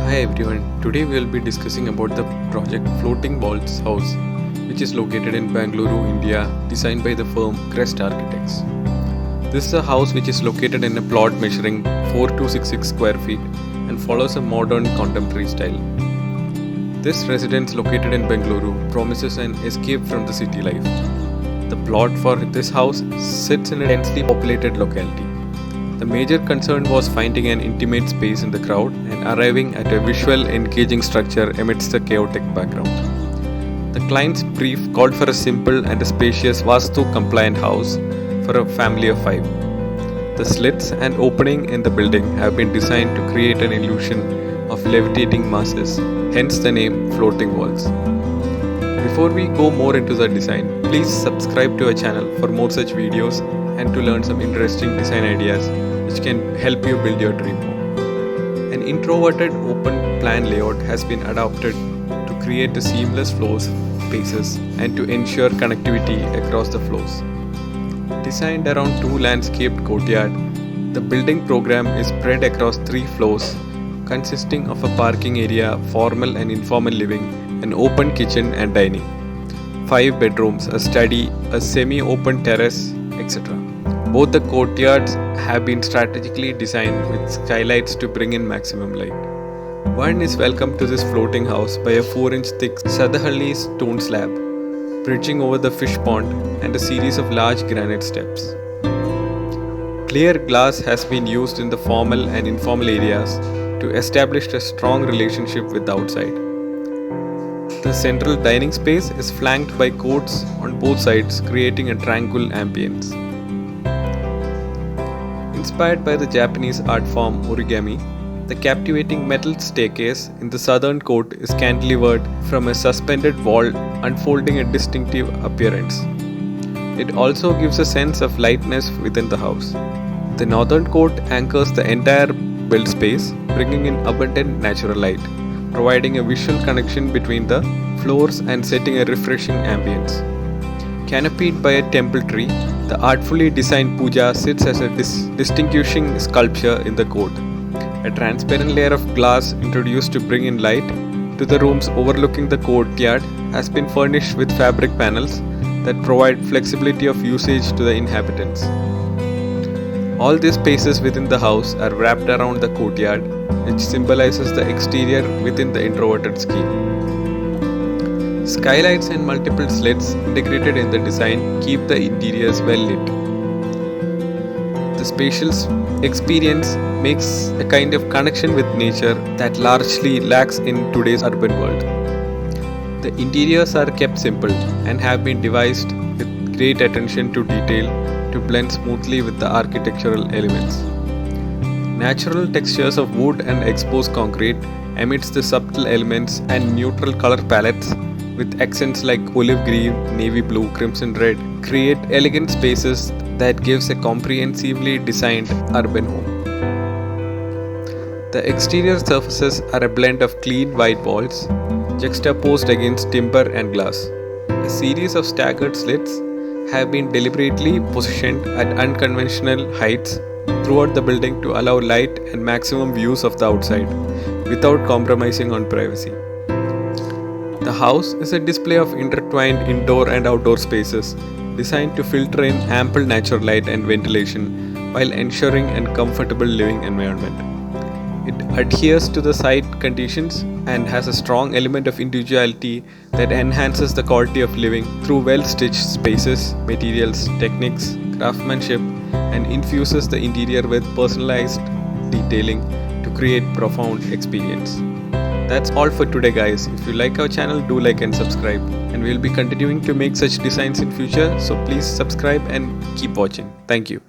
Hi everyone, today we will be discussing about the project Floating Walls House, which is located in Bangalore, India, designed by the firm Crest Architects. This is a house which is located in a plot measuring 4266 square feet and follows a modern contemporary style. This residence located in Bangalore promises an escape from the city life. The plot for this house sits in a densely populated locality. The major concern was finding an intimate space in the crowd and arriving at a visual engaging structure amidst the chaotic background. The client's brief called for a simple and a spacious Vastu compliant house for a family of 5. The slits and opening in the building have been designed to create an illusion of levitating masses, hence the name Floating Walls. Before we go more into the design, please subscribe to our channel for more such videos and to learn some interesting design ideas which can help you build your dream home. An introverted open plan layout has been adopted to create the seamless floor spaces and to ensure connectivity across the floors. Designed around 2 landscaped courtyard, the building program is spread across 3 floors consisting of a parking area, formal and informal living, an open kitchen and dining, 5 bedrooms, a study, a semi-open terrace, etc. Both the courtyards have been strategically designed with skylights to bring in maximum light. One is welcomed to this floating house by a 4-inch thick Sadahalli stone slab, bridging over the fish pond and a series of large granite steps. Clear glass has been used in the formal and informal areas to establish a strong relationship with the outside. The central dining space is flanked by courts on both sides, creating a tranquil ambience. Inspired by the Japanese art form origami, the captivating metal staircase in the southern court is cantilevered from a suspended wall, unfolding a distinctive appearance. It also gives a sense of lightness within the house. The northern court anchors the entire built space, bringing in abundant natural light, providing a visual connection between the floors and setting a refreshing ambience. Canopied by a temple tree, the artfully designed puja sits as a distinguishing sculpture in the court. A transparent layer of glass introduced to bring in light to the rooms overlooking the courtyard has been furnished with fabric panels that provide flexibility of usage to the inhabitants. All these spaces within the house are wrapped around the courtyard, which symbolizes the exterior within the introverted scheme. Skylights and multiple slits integrated in the design keep the interiors well lit. The spacious experience makes a kind of connection with nature that largely lacks in today's urban world. The interiors are kept simple and have been devised with great attention to detail to blend smoothly with the architectural elements. Natural textures of wood and exposed concrete amidst the subtle elements and neutral color palettes with accents like olive green, navy blue, crimson red create elegant spaces that gives a comprehensively designed urban home. The exterior surfaces are a blend of clean white walls juxtaposed against timber and glass. A series of staggered slits have been deliberately positioned at unconventional heights throughout the building to allow light and maximum views of the outside without compromising on privacy. The house is a display of intertwined indoor and outdoor spaces designed to filter in ample natural light and ventilation while ensuring a comfortable living environment. It adheres to the site conditions and has a strong element of individuality that enhances the quality of living through well-stitched spaces, materials, techniques, craftsmanship, and infuses the interior with personalized detailing to create profound experience. That's all for today guys. If you like our channel, do like and subscribe, and we'll be continuing to make such designs in future, so please subscribe and keep watching. Thank you.